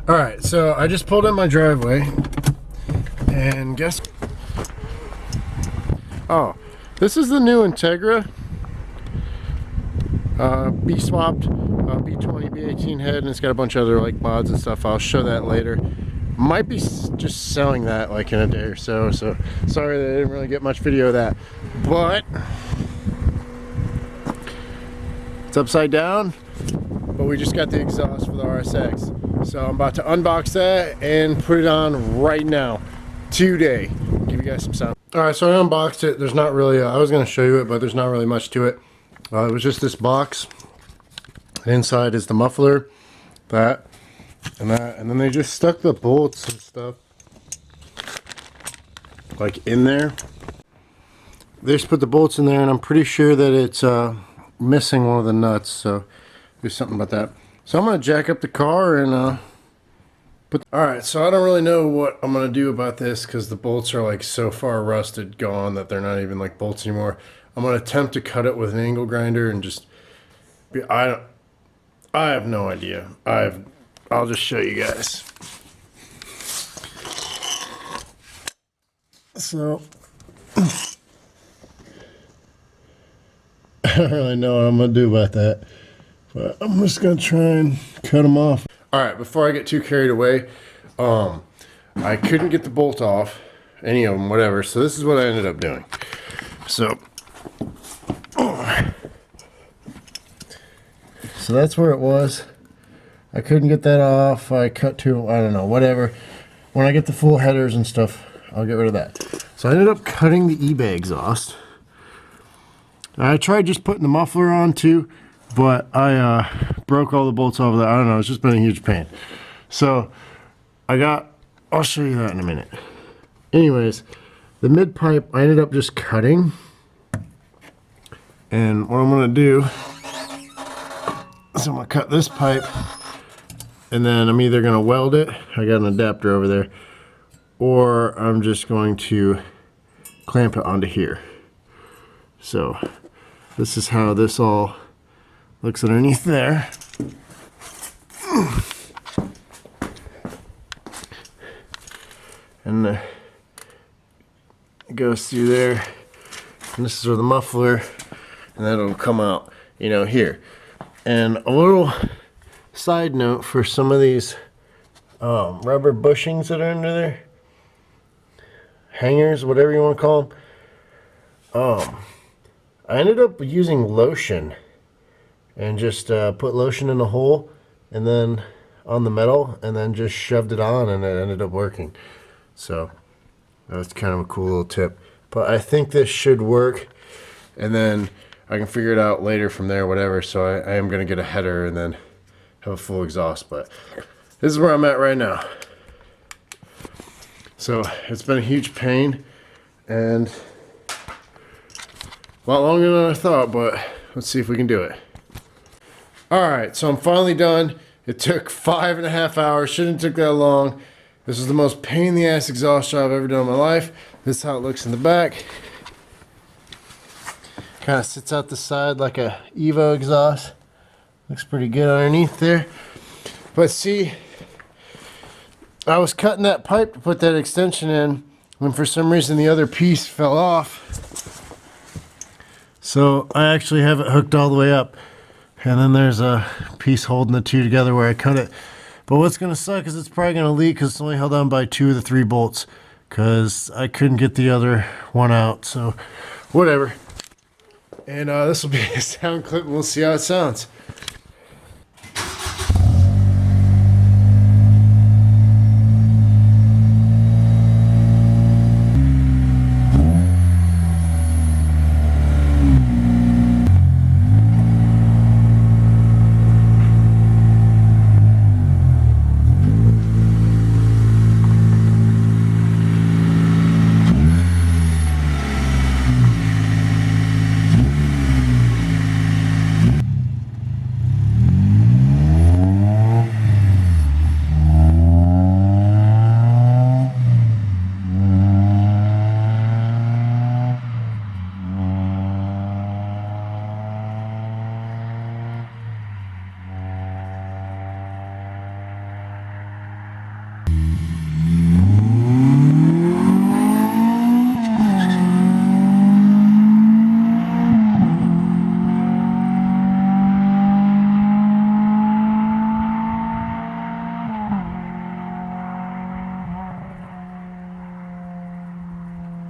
Alright, so I just pulled in my driveway, and guess... Oh, this is the new Integra B-swapped B20, B18 head, and it's got a bunch of other like mods and stuff. I'll show that later. Might be just selling that like in a day or so, so sorry that I didn't really get much video of that. But it's upside down, but we just got the exhaust for the RSX. So I'm about to unbox that and put it on right now, today. Give you guys some sound. Alright, so I unboxed it. There's not really, I was going to show you it, but there's not really much to it. It was just this box. Inside is the muffler, that, and then they just stuck the bolts and stuff like in there. They just put the bolts in there, and I'm pretty sure that it's missing one of the nuts, so there's something about that. So I'm going to jack up the car and alright, so I don't really know what I'm going to do about this because the bolts are like so far rusted, gone, that they're not even like bolts anymore. I'm going to attempt to cut it with an angle grinder and just... I have no idea. I'll just show you guys. So... I don't really know what I'm going to do about that. But I'm just going to try and cut them off. Alright, before I get too carried away, I couldn't get the bolt off, any of them, whatever, so this is what I ended up doing. So that's where it was. I couldn't get that off. I cut to, I don't know, whatever. When I get the full headers and stuff, I'll get rid of that. So I ended up cutting the eBay exhaust. I tried just putting the muffler on too, but I broke all the bolts off of that. I don't know, it's just been a huge pain. So I'll show you that in a minute. Anyways, the mid pipe I ended up just cutting. And what I'm going to do is I'm going to cut this pipe, and then I'm either going to weld it, I got an adapter over there, or I'm just going to clamp it onto here. So this is how this all looks underneath there. And it goes through there, and this is where the muffler, and that'll come out, you know, here. And a little side note for some of these rubber bushings that are under there, hangers, whatever you want to call them, I ended up using lotion and just put lotion in the hole and then on the metal, and then just shoved it on, and it ended up working. So that's kind of a cool little tip. But I think this should work, and then I can figure it out later from there, whatever. So I am going to get a header and then have a full exhaust. But this is where I'm at right now. So it's been a huge pain and a lot longer than I thought, but let's see if we can do it. Alright, so I'm finally done. It took 5.5 hours. Shouldn't have took that long. This is the most pain in the ass exhaust job I've ever done in my life. This is how it looks in the back. Kind of sits out the side like a Evo exhaust. Looks pretty good underneath there. But see, I was cutting that pipe to put that extension in, when for some reason the other piece fell off. So I actually have it hooked all the way up, and then there's a piece holding the two together where I cut it. But what's going to suck is it's probably going to leak because it's only held on by 2 of the 3 bolts, because I couldn't get the other one out. So whatever. And this will be a sound clip, and we'll see how it sounds.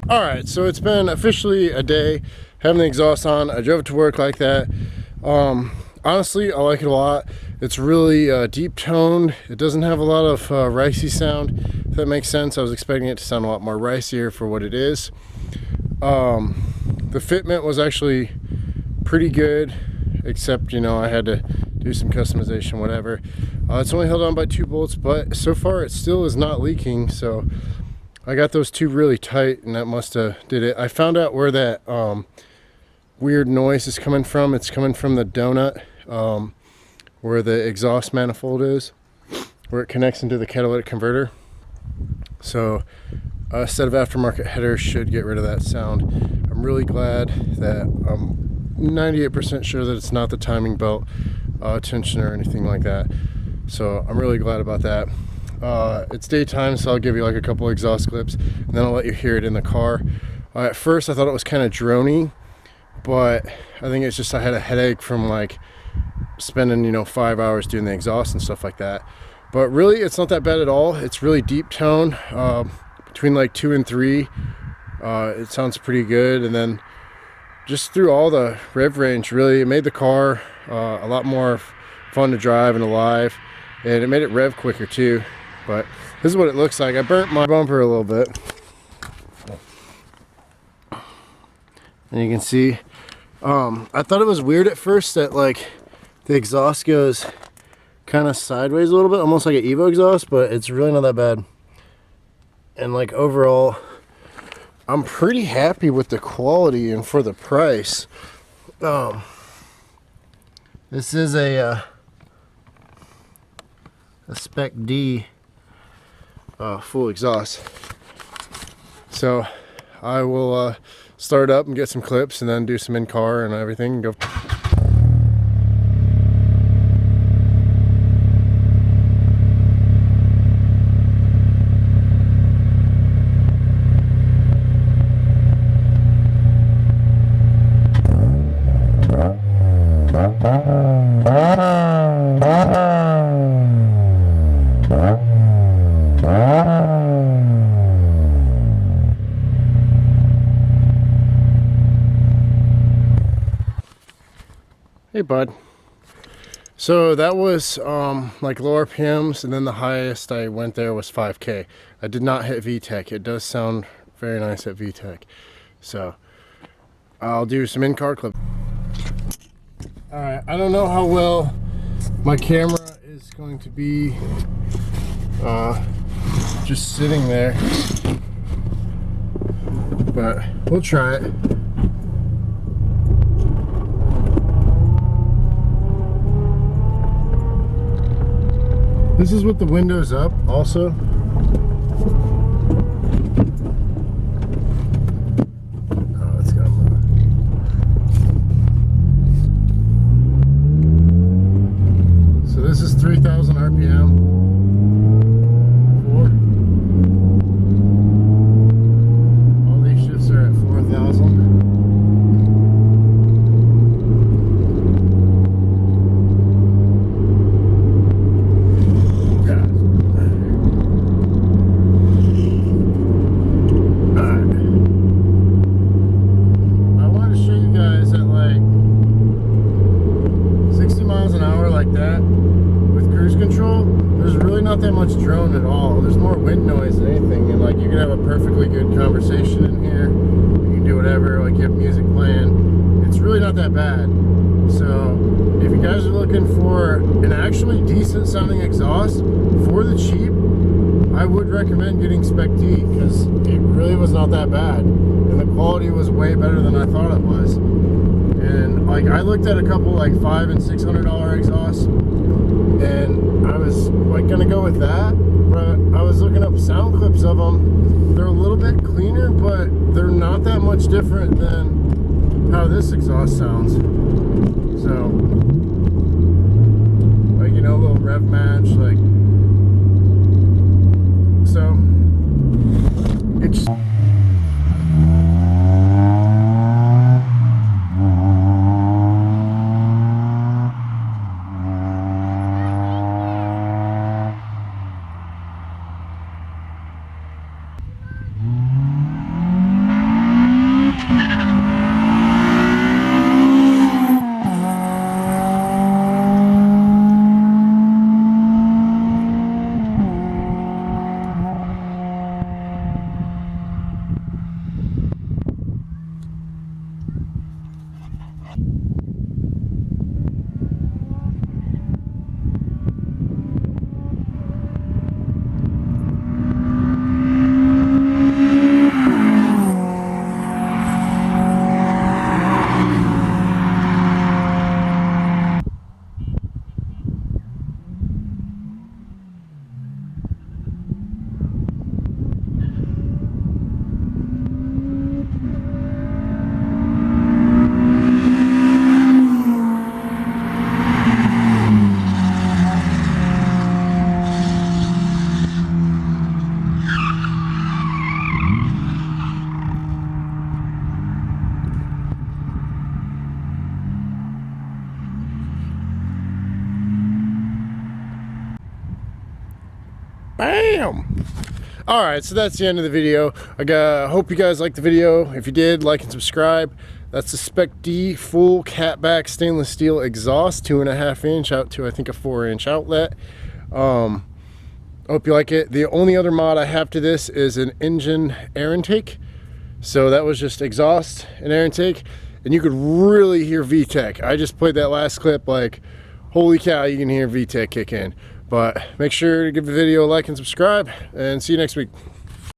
All right, so it's been officially a day having the exhaust on. I drove it to work like that. Honestly, I like it a lot. It's really deep toned. It doesn't have a lot of ricey sound, if that makes sense. I was expecting it to sound a lot more ricier for what it is. The fitment was actually pretty good, except, you know, I had to do some customization, whatever. It's only held on by 2 bolts, but so far it still is not leaking, so I got those 2 really tight, and that must have did it. I found out where that weird noise is coming from. It's coming from the donut where the exhaust manifold is, where it connects into the catalytic converter. So a set of aftermarket headers should get rid of that sound. I'm really glad that I'm 98% sure that it's not the timing belt tension or anything like that. So I'm really glad about that. It's daytime, so I'll give you like a couple exhaust clips, and then I'll let you hear it in the car. At first I thought it was kind of drony, but I think it's just I had a headache from like spending, you know, 5 hours doing the exhaust and stuff like that. But really it's not that bad at all. It's really deep tone, between like 2 and 3. It sounds pretty good, and then just through all the rev range, really it made the car a lot more fun to drive and alive, and it made it rev quicker too. But this is what it looks like. I burnt my bumper a little bit, and you can see I thought it was weird at first that like the exhaust goes kind of sideways a little bit, almost like an Evo exhaust, but it's really not that bad. And like overall I'm pretty happy with the quality and for the price. This is a spec D full exhaust. So I will start up and get some clips and then do some in-car and everything and go. Hey bud. So that was like low RPMs, and then the highest I went there was 5K. I did not hit VTEC. It does sound very nice at VTEC. So I'll do some in-car clip. Alright, I don't know how well my camera is going to be just sitting there, but we'll try it. This is with the windows up also. Oh, it's gonna move. So this is 3,000 RPM. 4. All these shifts are at 4,000. Not that much drone at all. There's more wind noise than anything, and like you can have a perfectly good conversation in here. You can do whatever, like you have music playing. It's really not that bad. So if you guys are looking for an actually decent sounding exhaust for the cheap, I would recommend getting Spec D, because it really was not that bad, and the quality was way better than I thought it was. And like I looked at a couple like $500 and $600 exhausts, and I was like gonna go with that, but I was looking up sound clips of them. They're a little bit cleaner, but they're not that much different than how this exhaust sounds. So like, you know, a little rev match, like, so it's Bam! Alright, so that's the end of the video. Hope you guys liked the video. If you did, like and subscribe. That's the Spec D full catback stainless steel exhaust, 2.5 inch out to I think a 4-inch outlet. Hope you like it. The only other mod I have to this is an engine air intake. So that was just exhaust and air intake, and you could really hear VTEC. I just played that last clip like, holy cow, you can hear VTEC kick in. But make sure to give the video a like and subscribe, and see you next week.